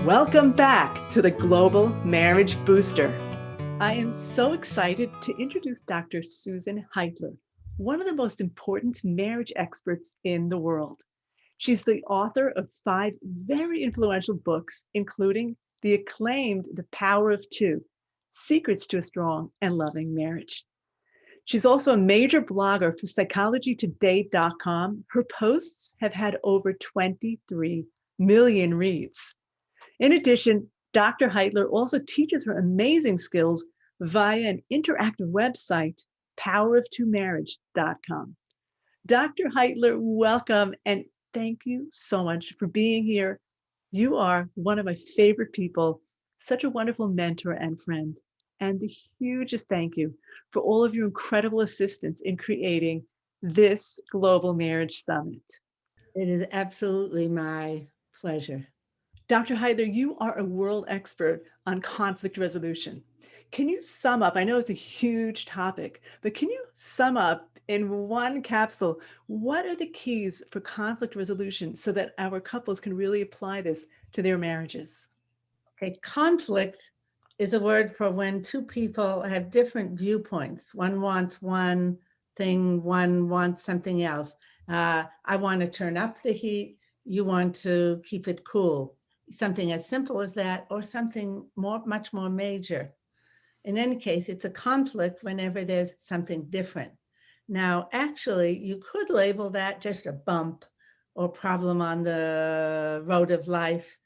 Welcome back to the Global Marriage Booster. I am so excited to introduce Dr. Susan Heitler, one of the most important marriage experts in the world. She's the author of 5 very influential books, including the acclaimed The Power of Two: Secrets to a Strong and Loving Marriage. She's also a major blogger for psychologytoday.com. Her posts have had over 23 million reads. In addition, Dr. Heitler also teaches her amazing skills via an interactive website, poweroftwomarriage.com. Dr. Heitler, welcome, and thank you so much for being here. You are one of my favorite people, such a wonderful mentor and friend, and the hugest thank you for all of your incredible assistance in creating this Global Marriage Summit. It is absolutely my pleasure. Dr. Heitler, you are a world expert on conflict resolution. Can you sum up? I know it's a huge topic, but can you sum up in one capsule, what are the keys for conflict resolution so that our couples can really apply this to their marriages? Okay, conflict is a word for when two people have different viewpoints. One wants one thing, one wants something else. I want to turn up the heat, you want to keep it cool. Something as simple as that, or something much more major. In any case, it's a conflict whenever there's something different. Now, actually, you could label that just a bump or problem on the road of life.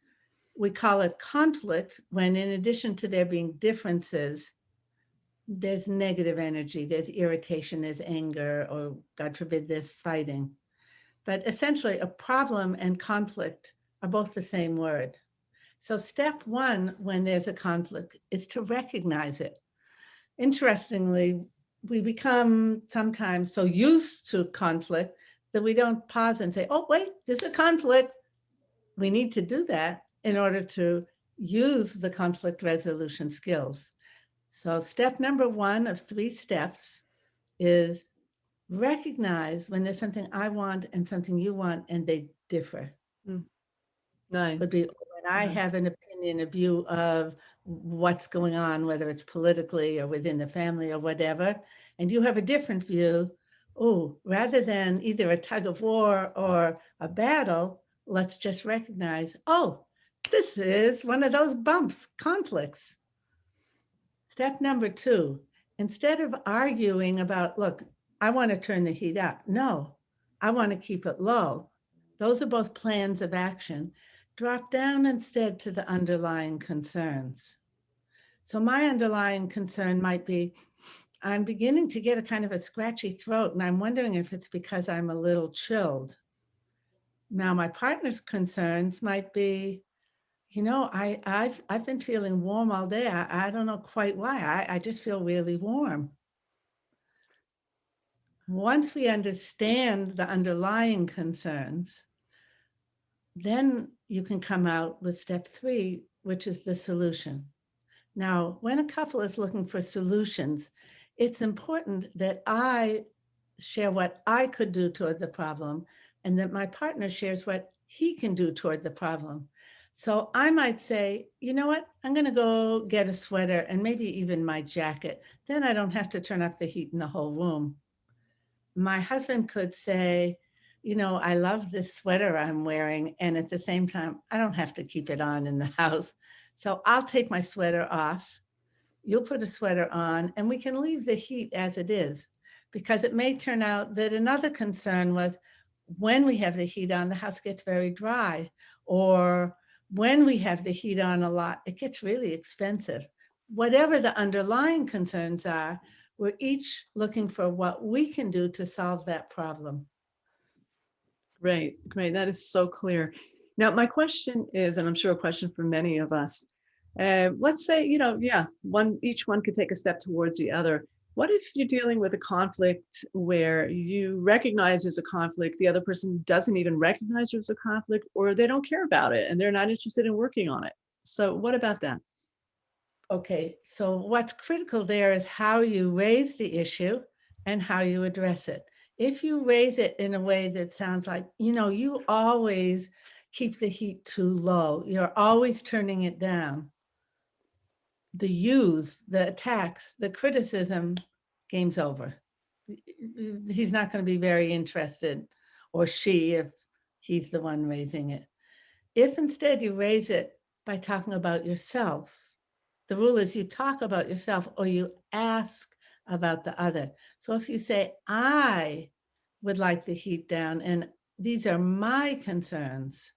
We call it conflict when, in addition to there being differences, there's negative energy, there's irritation, there's anger, or God forbid, there's fighting. But essentially, a problem and conflict are both the same word. So step one, when there's a conflict, is to recognize it. Interestingly, we become sometimes so used to conflict that we don't pause and say, oh, wait, there's a conflict. We need to do that in order to use the conflict resolution skills. So step number 1 of 3 steps is recognize when there's something I want and something you want and they differ. Nice. Would be when I have an opinion, a view of what's going on, whether it's politically or within the family or whatever, and you have a different view. Oh, rather than either a tug of war or a battle, let's just recognize, oh, this is one of those bumps, conflicts. Step number 2, instead of arguing about, look, I want to turn the heat up. No, I want to keep it low. Those are both plans of action. Drop down instead to the underlying concerns. So my underlying concern might be, I'm beginning to get a kind of a scratchy throat, and I'm wondering if it's because I'm a little chilled. Now, my partner's concerns might be, you know, I've been feeling warm all day. I don't know quite why. I just feel really warm. Once we understand the underlying concerns, then you can come out with step 3, which is the solution. Now, when a couple is looking for solutions, it's important that I share what I could do toward the problem and that my partner shares what he can do toward the problem. So I might say, you know what, I'm going to go get a sweater and maybe even my jacket. Then I don't have to turn up the heat in the whole room. My husband could say, you know, I love this sweater I'm wearing, and at the same time, I don't have to keep it on in the house. So I'll take my sweater off. You'll put a sweater on, and we can leave the heat as it is, because it may turn out that another concern was when we have the heat on, the house gets very dry, or when we have the heat on a lot, it gets really expensive. Whatever the underlying concerns are, we're each looking for what we can do to solve that problem. Great. That is so clear. Now, my question is, and I'm sure a question for many of us, let's say, each one could take a step towards the other. What if you're dealing with a conflict where you recognize there's a conflict, the other person doesn't even recognize there's a conflict, or they don't care about it and they're not interested in working on it? So what about that? Okay, so what's critical there is how you raise the issue and how you address it. If you raise it in a way that sounds like, you know, you always keep the heat too low. You're always turning it down. The use, the attacks, the criticism, game's over. He's not going to be very interested, or she, if he's the one raising it. If instead you raise it by talking about yourself, the rule is you talk about yourself or you ask about the other. So if you say, I would like the heat down and these are my concerns,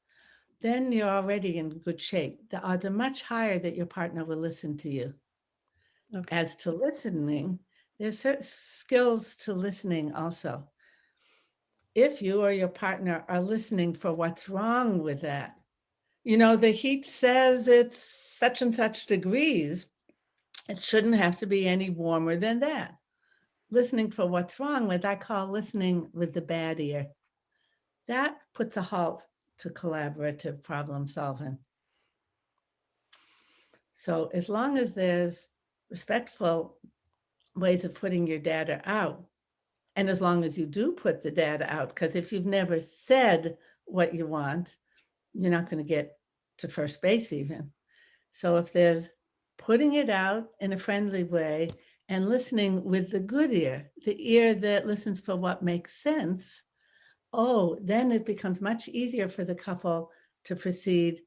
then you're already in good shape. The odds are much higher that your partner will listen to you. Okay. As to listening, there's certain skills to listening also. If you or your partner are listening for what's wrong with that, the heat says it's such and such degrees. It shouldn't have to be any warmer than that. Listening for what's wrong with, I call listening with the bad ear. That puts a halt to collaborative problem solving. So as long as there's respectful ways of putting your data out, and as long as you do put the data out, because if you've never said what you want, you're not going to get to first base even. So if there's putting it out in a friendly way and listening with the good ear, the ear that listens for what makes sense, then it becomes much easier for the couple to proceed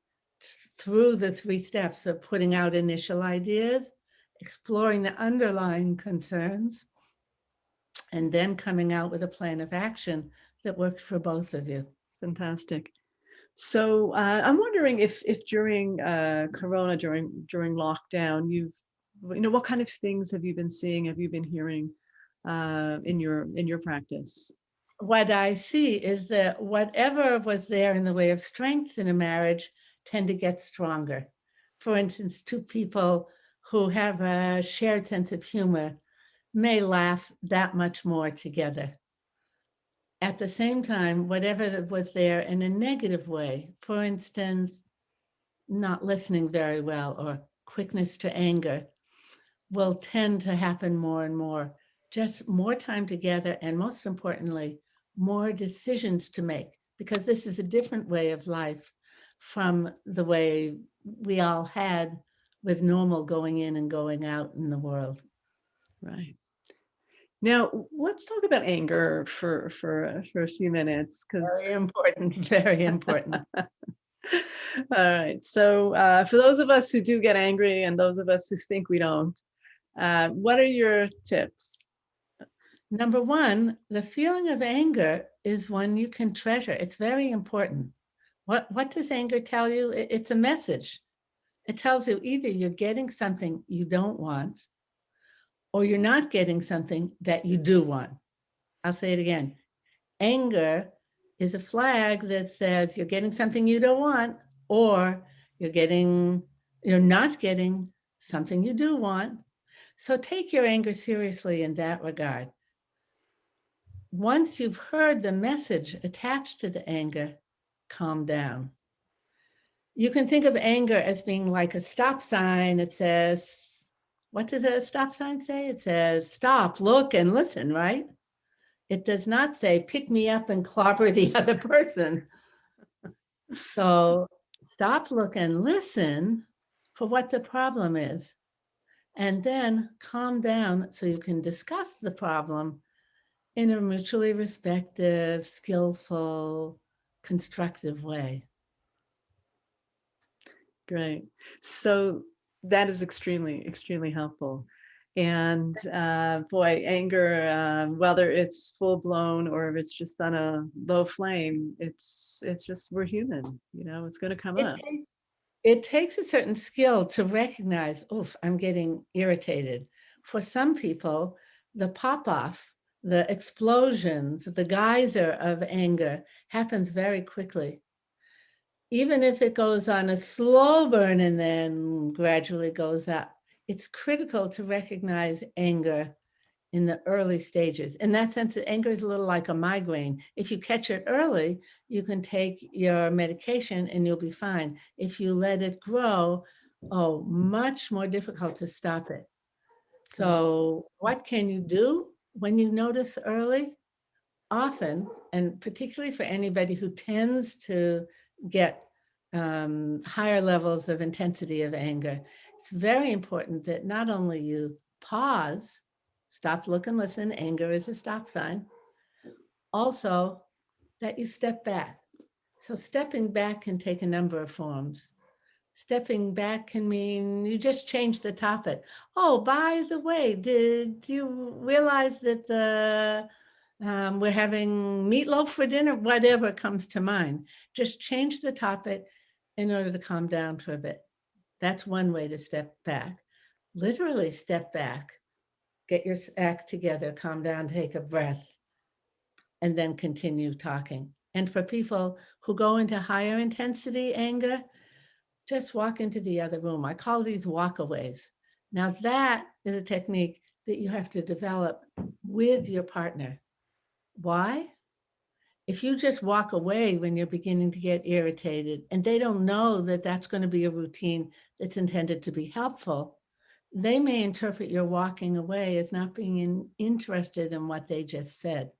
through the 3 steps of putting out initial ideas, exploring the underlying concerns, and then coming out with a plan of action that works for both of you. Fantastic. So I'm wondering if during Corona, during lockdown, what kind of things have you been seeing? Have you been hearing in your practice? What I see is that whatever was there in the way of strength in a marriage tend to get stronger. For instance, 2 people who have a shared sense of humor may laugh that much more together. At the same time, whatever was there in a negative way, for instance, not listening very well or quickness to anger, will tend to happen more and more. Just more time together, and most importantly, more decisions to make, because this is a different way of life from the way we all had with normal going in and going out in the world. Right. Now, let's talk about anger for a few minutes, because Very important, very important. all right. So for those of us who do get angry and those of us who think we don't, what are your tips? Number one, the feeling of anger is one you can treasure. It's very important. What does anger tell you? It's a message. It tells you either you're getting something you don't want or you're not getting something that you do want. I'll say it again. Anger is a flag that says you're getting something you don't want, or you're not getting something you do want. So take your anger seriously in that regard. Once you've heard the message attached to the anger, calm down. You can think of anger as being like a stop sign. It says, what does a stop sign say? It says, stop, look, and listen, right? It does not say, pick me up and clobber the other person. So stop, look, and listen for what the problem is. And then calm down so you can discuss the problem in a mutually respectful, skillful, constructive way. Great. So that is extremely, extremely helpful. And boy, anger, whether it's full blown or if it's just on a low flame, it's just, we're human, it's going to come up. It takes a certain skill to recognize, oof, I'm getting irritated. For some people, the pop-off, the explosions, the geyser of anger happens very quickly. Even if it goes on a slow burn and then gradually goes up, it's critical to recognize anger in the early stages. In that sense, anger is a little like a migraine. If you catch it early, you can take your medication and you'll be fine. If you let it grow, much more difficult to stop it. So what can you do when you notice early? Often, and particularly for anybody who tends to get higher levels of intensity of anger. It's very important that not only you pause, stop, look, and listen. Anger is a stop sign. Also, that you step back. So stepping back can take a number of forms. Stepping back can mean you just change the topic. Oh, by the way, did you realize that we're having meatloaf for dinner? Whatever comes to mind. Just change the topic in order to calm down for a bit. That's one way to step back. Literally step back, get your act together, calm down, take a breath, and then continue talking. And for people who go into higher intensity anger, just walk into the other room. I call these walkaways. Now that is a technique that you have to develop with your partner. Why? If you just walk away when you're beginning to get irritated and they don't know that that's going to be a routine that's intended to be helpful, they may interpret your walking away as not being interested in what they just said.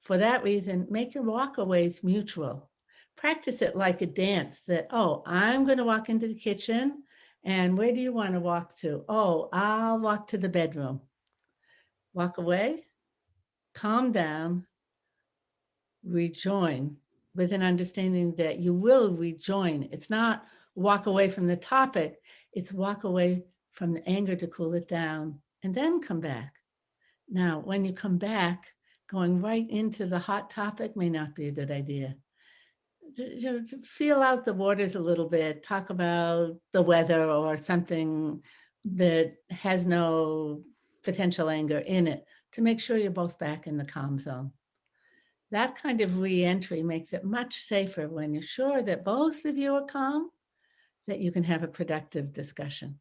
For that reason, make your walkaways mutual. Practice it like a dance that, oh, I'm going to walk into the kitchen. And where do you want to walk to? Oh, I'll walk to the bedroom. Walk away, calm down, rejoin with an understanding that you will rejoin. It's not walk away from the topic. It's walk away from the anger to cool it down and then come back. Now, when you come back, going right into the hot topic may not be a good idea. Feel out the waters a little bit, talk about the weather or something that has no potential anger in it to make sure you're both back in the calm zone. That kind of re-entry makes it much safer when you're sure that both of you are calm, that you can have a productive discussion.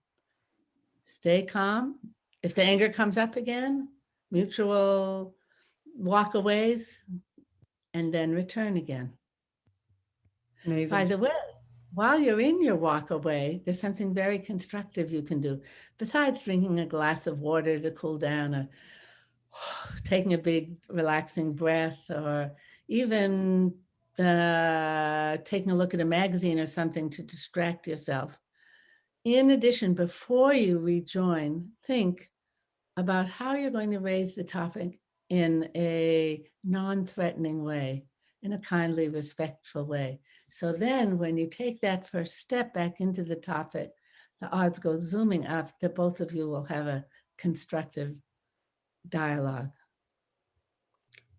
Stay calm. If the anger comes up again, mutual walkaways, and then return again. Amazing. By the way, while you're in your walk away, there's something very constructive you can do. Besides drinking a glass of water to cool down or taking a big relaxing breath or even taking a look at a magazine or something to distract yourself. In addition, before you rejoin, think about how you're going to raise the topic in a non-threatening way, in a kindly, respectful way. So then when you take that first step back into the topic, the odds go zooming up that both of you will have a constructive dialogue.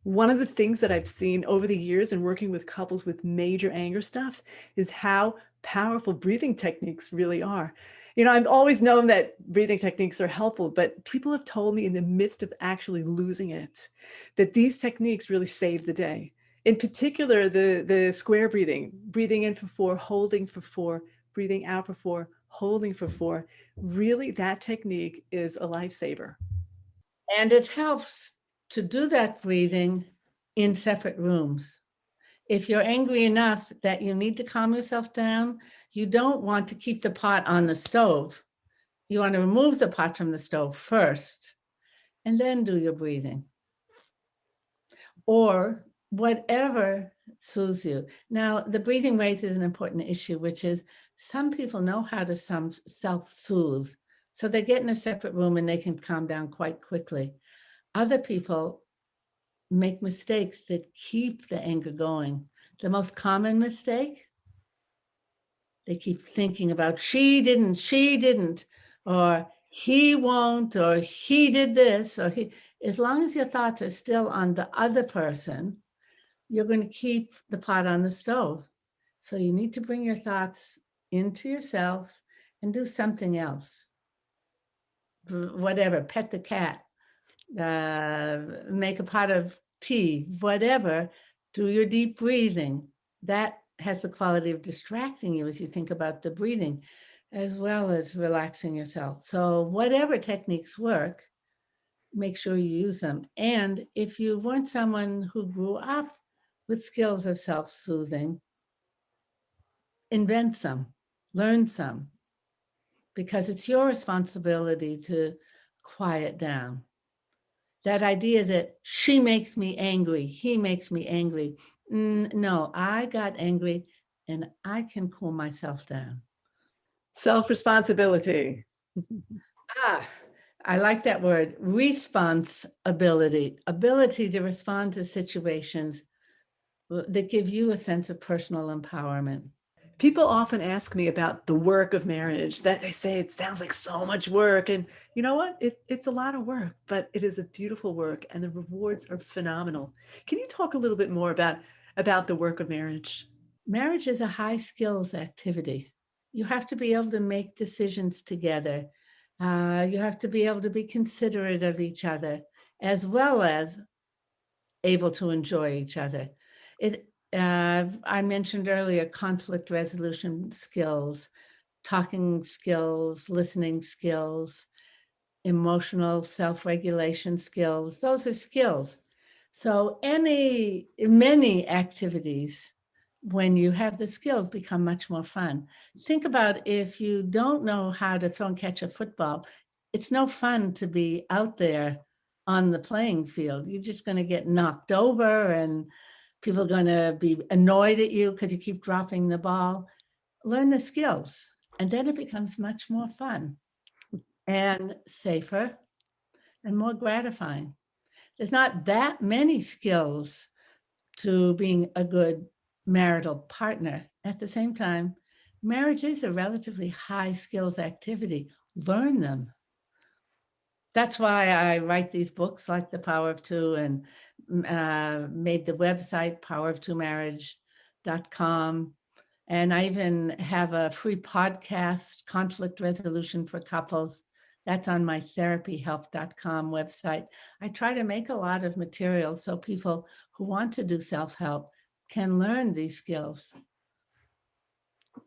One of the things that I've seen over the years in working with couples with major anger stuff is how powerful breathing techniques really are. You know, I've always known that breathing techniques are helpful, but people have told me in the midst of actually losing it, that these techniques really save the day. In particular, the square breathing in for 4, holding for 4, breathing out for 4, holding for 4. Really, that technique is a lifesaver. And it helps to do that breathing in separate rooms. If you're angry enough that you need to calm yourself down, you don't want to keep the pot on the stove. You want to remove the pot from the stove first and then do your breathing. Or whatever soothes you. Now, the breathing raises an important issue, which is some people know how to self-soothe. So they get in a separate room and they can calm down quite quickly. Other people make mistakes that keep the anger going. The most common mistake, they keep thinking about she didn't, or he won't, or he did this, or he. As long as your thoughts are still on the other person, you're going to keep the pot on the stove. So you need to bring your thoughts into yourself and do something else. Whatever, pet the cat, make a pot of tea, whatever, do your deep breathing. That has the quality of distracting you as you think about the breathing, as well as relaxing yourself. So whatever techniques work, make sure you use them. And if you weren't someone who grew up with skills of self-soothing, invent some, learn some, because it's your responsibility to quiet down. That idea that she makes me angry, he makes me angry, No, I got angry and I can cool myself down. Self-responsibility. Ah, I like that word, responsibility, ability to respond to situations that give you a sense of personal empowerment. People often ask me about the work of marriage, that they say it sounds like so much work. And you know what? It's a lot of work, but it is a beautiful work and the rewards are phenomenal. Can you talk a little bit more about the work of marriage? Marriage is a high skills activity. You have to be able to make decisions together. You have to be able to be considerate of each other, as well as able to enjoy each other. I mentioned earlier conflict resolution skills, talking skills, listening skills, emotional self-regulation skills. Those are skills. So many activities, when you have the skills, become much more fun. Think about if you don't know how to throw and catch a football, it's no fun to be out there on the playing field. You're just going to get knocked over and people are going to be annoyed at you because you keep dropping the ball. Learn the skills, and then it becomes much more fun and safer and more gratifying. There's not that many skills to being a good marital partner. At the same time, marriage is a relatively high skills activity. Learn them. That's why I write these books like The Power of Two and made the website poweroftwomarriage.com. And I even have a free podcast, Conflict Resolution for Couples. That's on my therapyhelp.com website. I try to make a lot of material so people who want to do self-help can learn these skills.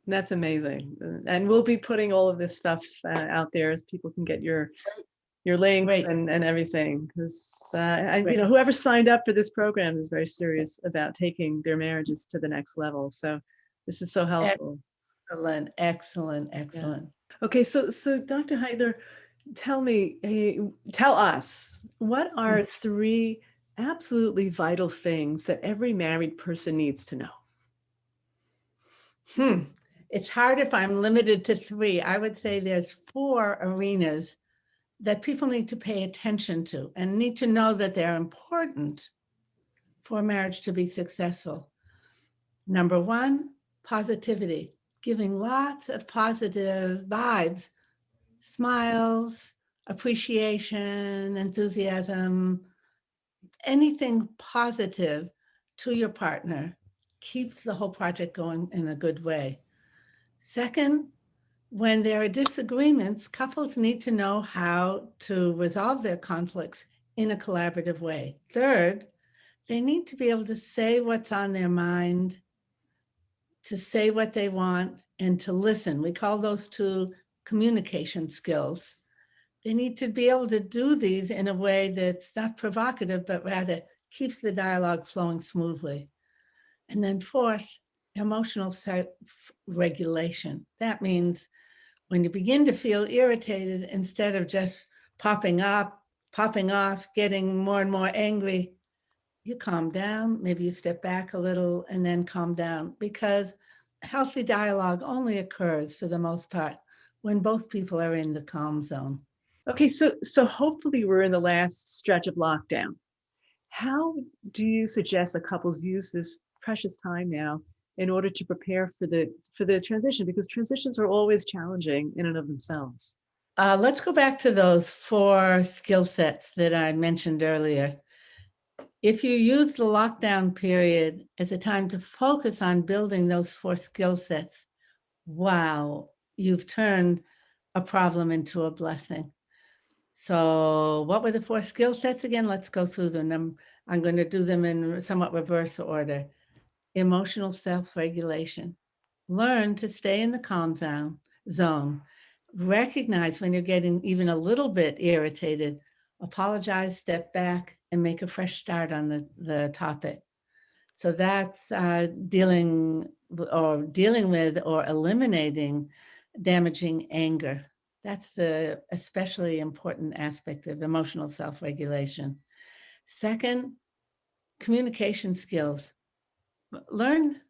That's amazing. And we'll be putting all of this stuff out there as people can get your links Great. and everything. Because Great. whoever signed up for this program is very serious about taking their marriages to the next level. So this is so helpful. Excellent, excellent, excellent. Yeah. Okay, so Dr. Heitler, tell us, what are three absolutely vital things that every married person needs to know? It's hard if I'm limited to three. I would say there's four arenas that people need to pay attention to and need to know that they're important for marriage to be successful. Number one, positivity, giving lots of positive vibes, smiles, appreciation, enthusiasm, anything positive to your partner keeps the whole project going in a good way. Second, when there are disagreements, couples need to know how to resolve their conflicts in a collaborative way. Third, they need to be able to say what's on their mind, to say what they want, and to listen. We call those two communication skills. They need to be able to do these in a way that's not provocative, but rather keeps the dialogue flowing smoothly. And then fourth, emotional self-regulation. That means when you begin to feel irritated, instead of just popping up, popping off, getting more and more angry, you calm down, maybe you step back a little and then calm down, because healthy dialogue only occurs for the most part when both people are in the calm zone. Okay, so hopefully we're in the last stretch of lockdown. How do you suggest that couples use this precious time now in order to prepare for the transition? Because transitions are always challenging in and of themselves. Let's go back to those four skill sets that I mentioned earlier. If you use the lockdown period as a time to focus on building those four skill sets, wow, you've turned a problem into a blessing. So what were the four skill sets again? Let's go through them. I'm going to do them in somewhat reverse order. Emotional self-regulation. Learn to stay in the calm zone. Recognize when you're getting even a little bit irritated. Apologize, step back, and make a fresh start on the topic. So that's dealing with or eliminating damaging anger. That's the especially important aspect of emotional self-regulation. Second, communication skills. Learn,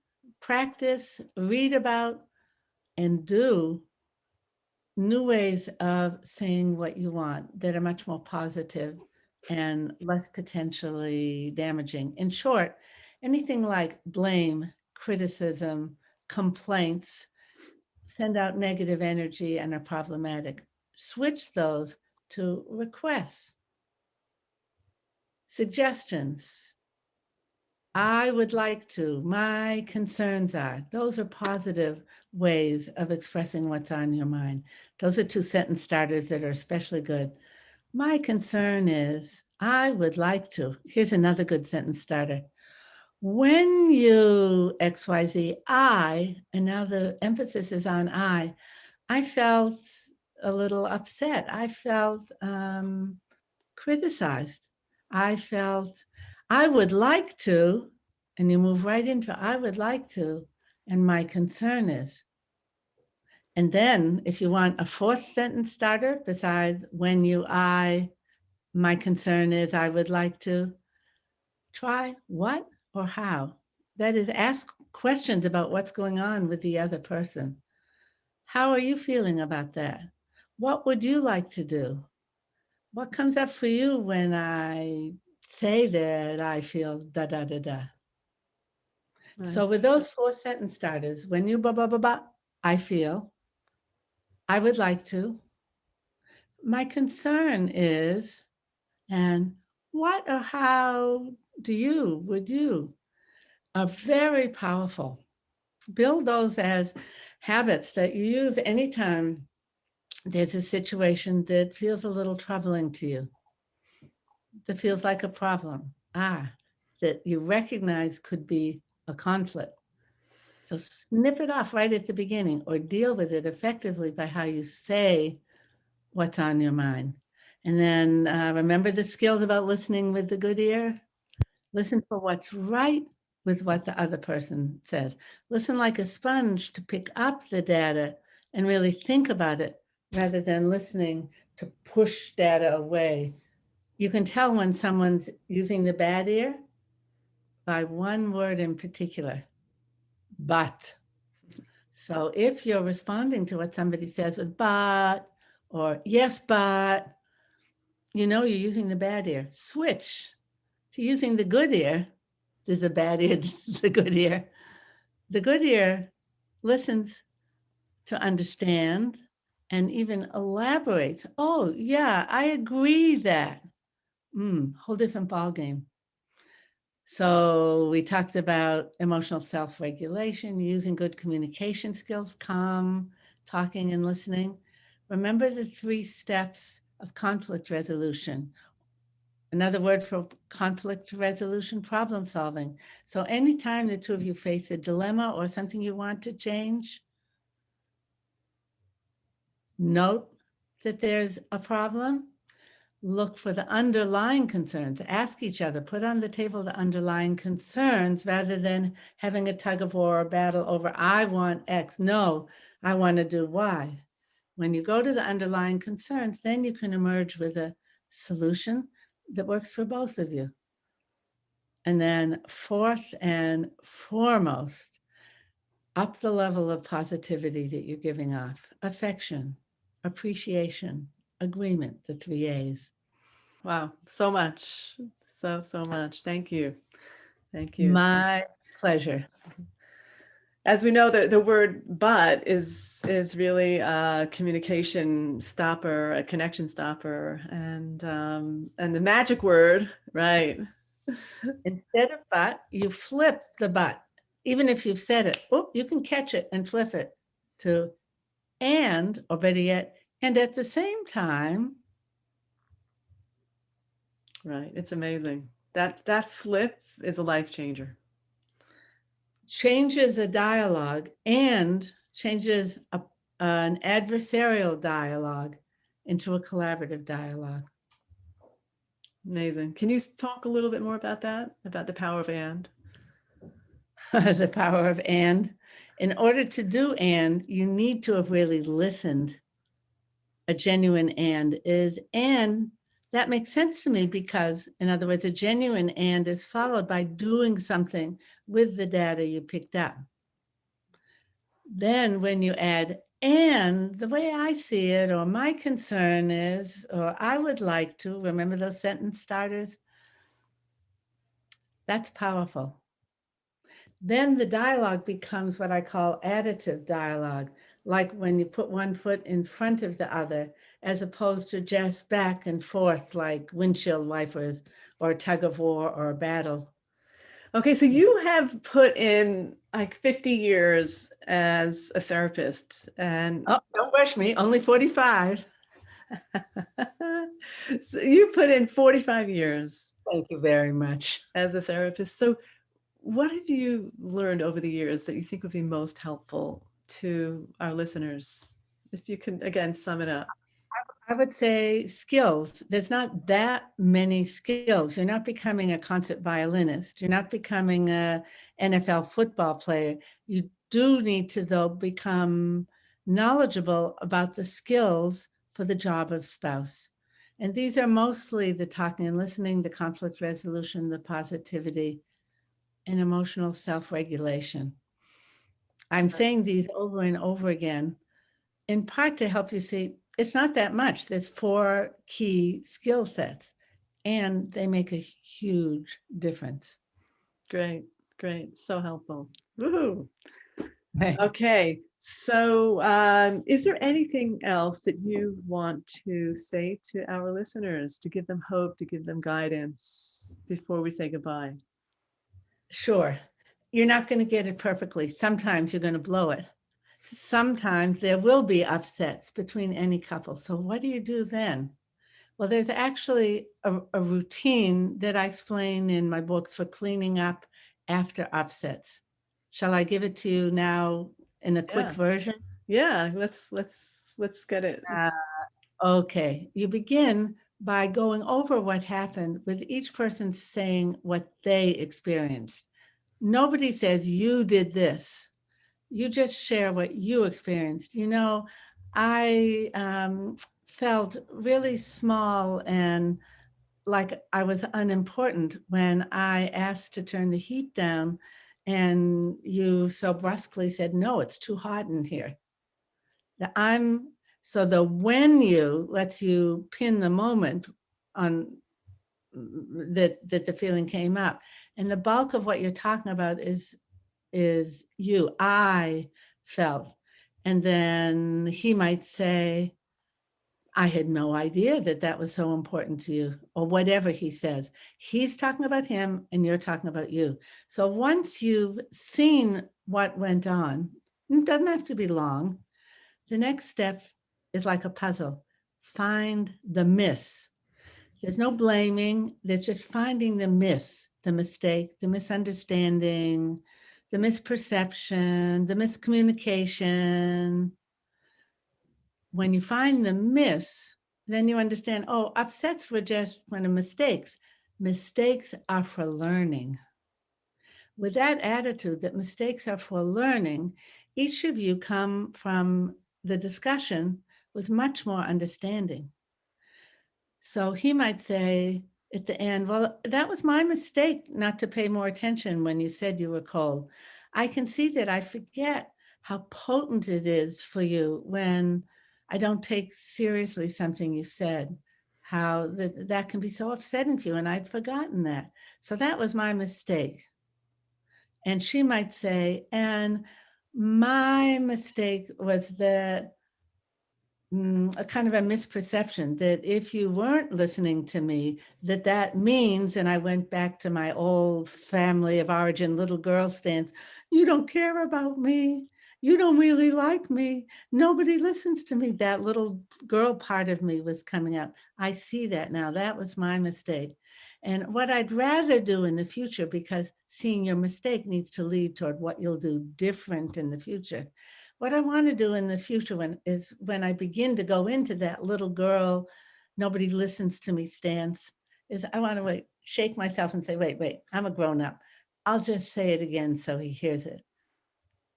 practice, read about, and do new ways of saying what you want that are much more positive and less potentially damaging. In short, anything like blame, criticism, complaints send out negative energy and are problematic. Switch those to requests, suggestions. I would like to, my concerns are. Those are positive ways of expressing what's on your mind. Those are 2 sentence starters that are especially good. My concern is, I would like to. Here's another good sentence starter. When you XYZ, and now the emphasis is on I felt a little upset. I felt criticized. I felt I would like to, and you move right into I would like to, and my concern is. And then if you want a 4th sentence starter besides when you, my concern is, I would like to, try what or how. That is, ask questions about what's going on with the other person. How are you feeling about that? What would you like to do? What comes up for you when I say that I feel da da da da? So with those 4 sentence starters, when you I feel, I would like to, my concern is, and what or how would you, are very powerful. Build those as habits that you use anytime there's a situation that feels a little troubling to you, that feels like a problem, that you recognize could be a conflict. So snip it off right at the beginning or deal with it effectively by how you say what's on your mind. And then remember the skills about listening with the good ear. Listen for what's right with what the other person says. Listen like a sponge to pick up the data and really think about it rather than listening to push data away. You can tell when someone's using the bad ear by one word in particular, but. So if you're responding to what somebody says with but, or yes, but, you know you're using the bad ear. Switch to using the good ear. There's the bad ear, this is the good ear. The good ear listens to understand and even elaborates. Oh, yeah, I agree that. Whole different ballgame. So we talked about emotional self-regulation, using good communication skills, calm, talking and listening. Remember the 3 steps of conflict resolution. Another word for conflict resolution, problem solving. So anytime the 2 of you face a dilemma or something you want to change, note that there's a problem. Look for the underlying concerns. Ask each other, put on the table the underlying concerns rather than having a tug of war or battle over, I want X. No, I want to do Y. When you go to the underlying concerns, then you can emerge with a solution that works for both of you. And then 4th and foremost, up the level of positivity that you're giving off. Affection, appreciation, agreement, the 3 A's. Wow, so much. So much. Thank you. Thank you. My pleasure. As we know, the word but is really a communication stopper, a connection stopper, and the magic word, right? Instead of but, you flip the but. Even if you've said it, you can catch it and flip it to and, or better yet, and at the same time. Right. It's amazing. That flip is a life changer. Changes a dialogue and changes an adversarial dialogue into a collaborative dialogue. Amazing. Can you talk a little bit more about that, about the power of and? The power of and. In order to do and, you need to have really listened. A genuine and is and That makes sense to me because, in other words, a genuine and is followed by doing something with the data you picked up. Then when you add, and the way I see it, or my concern is, or I would like to, remember those sentence starters? That's powerful. Then the dialogue becomes what I call additive dialogue, like when you put one foot in front of the other, as opposed to just back and forth like windshield wipers or a tug of war or a battle. Okay, so you have put in like 50 years as a therapist, and Oh, don't rush me, only 45. so you put in 45 years Thank you very much. as a therapist. So what have you learned over the years that you think would be most helpful to our listeners? If you can, again, sum it up. I would say skills. There's not that many skills. You're not becoming a concert violinist. You're not becoming a NFL football player. You do need to, though, become knowledgeable about the skills for the job of spouse. And these are mostly the talking and listening, the conflict resolution, the positivity, and emotional self-regulation. I'm saying these over and over again in part to help you see it's not that much. There's 4 key skill sets, and they make a huge difference. Great, great. So helpful. Woohoo. Right. Okay, so is there anything else that you want to say to our listeners to give them hope, to give them guidance before we say goodbye? Sure. You're not going to get it perfectly. Sometimes you're going to blow it. Sometimes there will be upsets between any couple. So what do you do then? Well, there's actually a routine that I explain in my books for cleaning up after upsets. Shall I give it to you now in a quick Yeah, version? yeah. Let's get it. Okay, you begin by going over what happened with each person saying what they experienced. Nobody says you did this. You just share what you experienced. I felt really small and like I was unimportant when I asked to turn the heat down, and you so brusquely said, "No, it's too hot in here." So the when you lets you pin the moment on that the feeling came up. And the bulk of what you're talking about is you. I felt. And then he might say, I had no idea that that was so important to you, or whatever he says. He's talking about him and you're talking about you. So once you've seen what went on, it doesn't have to be long. The next step is like a puzzle. Find the miss. There's no blaming. There's just finding the miss, the mistake, the misunderstanding, the misperception, the miscommunication. When you find the miss, then you understand, oh, upsets were just kind of mistakes. Mistakes are for learning. With that attitude that mistakes are for learning, each of you come from the discussion with much more understanding. So he might say at the end, well, that was my mistake not to pay more attention when you said you were cold. I can see that I forget how potent it is for you when I don't take seriously something you said, how that can be so upsetting to you. And I'd forgotten that. So that was my mistake. And she might say, and my mistake was that a kind of a misperception that if you weren't listening to me, that means, and I went back to my old family of origin, little girl stance, you don't care about me. You don't really like me. Nobody listens to me. That little girl part of me was coming out. I see that now. That was my mistake. And what I'd rather do in the future, because seeing your mistake needs to lead toward what you'll do different in the future. What I want to do in the future when I begin to go into that little girl, nobody listens to me stance, is I want to shake myself and say, wait, I'm a grown up. I'll just say it again so he hears it.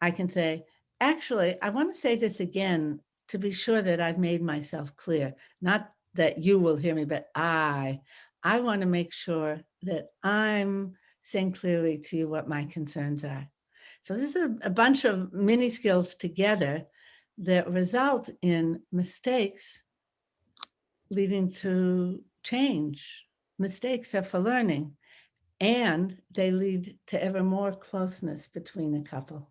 I can say, actually, I want to say this again to be sure that I've made myself clear, not that you will hear me, but I want to make sure that I'm saying clearly to you what my concerns are. So this is a bunch of mini skills together that result in mistakes leading to change. Mistakes are for learning, and they lead to ever more closeness between a couple.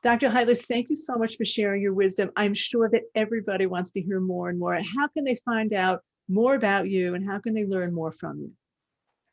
Dr. Heitler, thank you so much for sharing your wisdom. I'm sure that everybody wants to hear more and more. How can they find out more about you, and how can they learn more from you?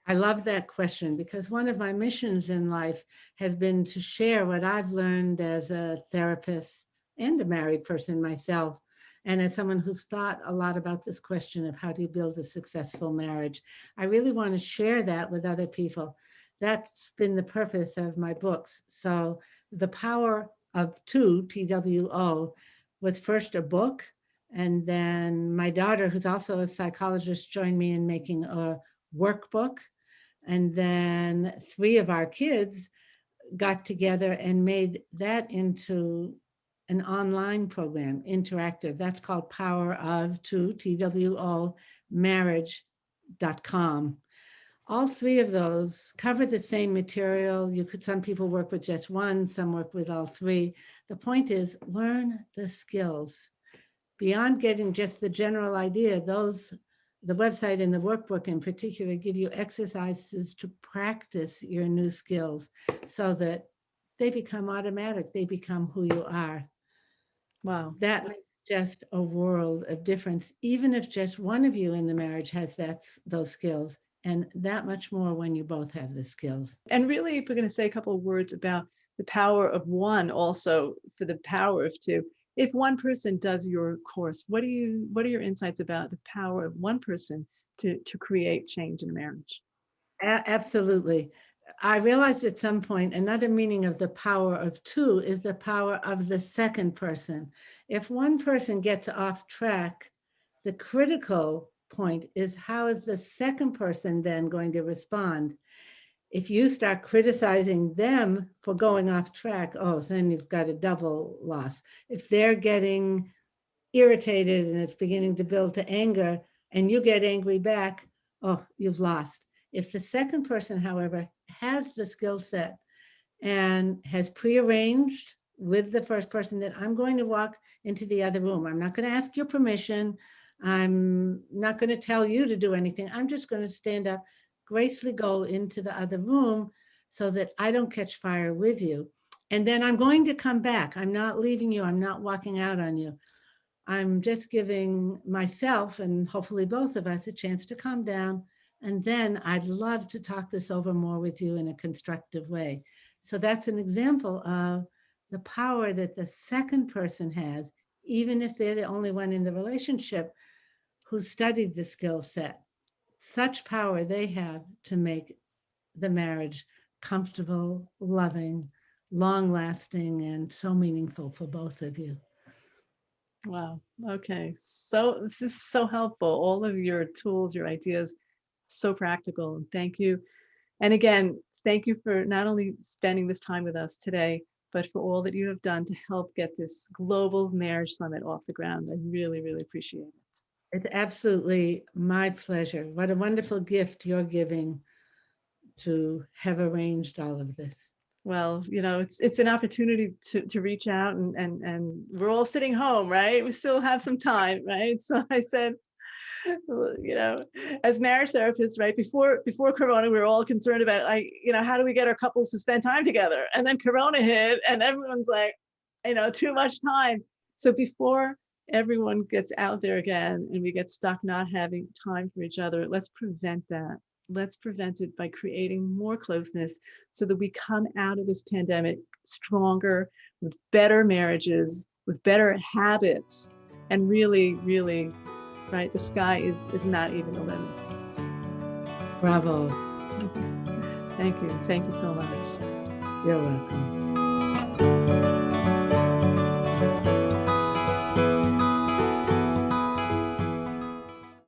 I love that question, because one of my missions in life has been to share what I've learned as a therapist and a married person myself, and as someone who's thought a lot about this question of how do you build a successful marriage. I really want to share that with other people. That's been the purpose of my books. So The Power of Two, TWO, was first a book, and then my daughter, who's also a psychologist, joined me in making a workbook. And then 3 of our kids got together and made that into an online program, interactive. That's called Power of Two, TWO, marriage.com. All 3 of those cover the same material. Some people work with just one, some work with all 3. The point is, learn the skills. Beyond getting just the general idea, the website and the workbook in particular give you exercises to practice your new skills so that they become automatic. They become who you are. Wow. That makes just a world of difference, even if just one of you in the marriage has those skills, and that much more when you both have the skills. And really, if we're going to say a couple of words about the power of one, also for the power of two, if one person does your course, what are your insights about the power of one person to create change in a marriage? Absolutely. I realized at some point another meaning of the power of two is the power of the second person. If one person gets off track, the critical point is, how is the second person then going to respond? If you start criticizing them for going off track, then you've got a double loss. If they're getting irritated and it's beginning to build to anger and you get angry back, you've lost. If the second person, however, has the skill set and has prearranged with the first person that I'm going to walk into the other room, I'm not going to ask your permission, I'm not going to tell you to do anything, I'm just going to stand up, gracefully go into the other room so that I don't catch fire with you. And then I'm going to come back. I'm not leaving you. I'm not walking out on you. I'm just giving myself and hopefully both of us a chance to calm down. And then I'd love to talk this over more with you in a constructive way. So that's an example of the power that the second person has, even if they're the only one in the relationship who studied the skill set. Such power they have to make the marriage comfortable, loving, long-lasting, and so meaningful for both of you. Wow. Okay. So this is so helpful. All of your tools, your ideas, so practical. And thank you. And again, thank you for not only spending this time with us today, but for all that you have done to help get this global marriage summit off the ground. I really, really appreciate it. It's absolutely my pleasure. What a wonderful gift you're giving to have arranged all of this. Well, it's an opportunity to reach out, and we're all sitting home, right? We still have some time, right? So I said, as marriage therapists, right, before Corona, we were all concerned about, how do we get our couples to spend time together? And then Corona hit and everyone's like, too much time. So before everyone gets out there again and we get stuck not having time for each other, let's prevent that. Let's prevent it by creating more closeness so that we come out of this pandemic stronger, with better marriages, with better habits, and really, really, right, the sky is not even the limit. Bravo. Thank you. Thank you so much. You're welcome.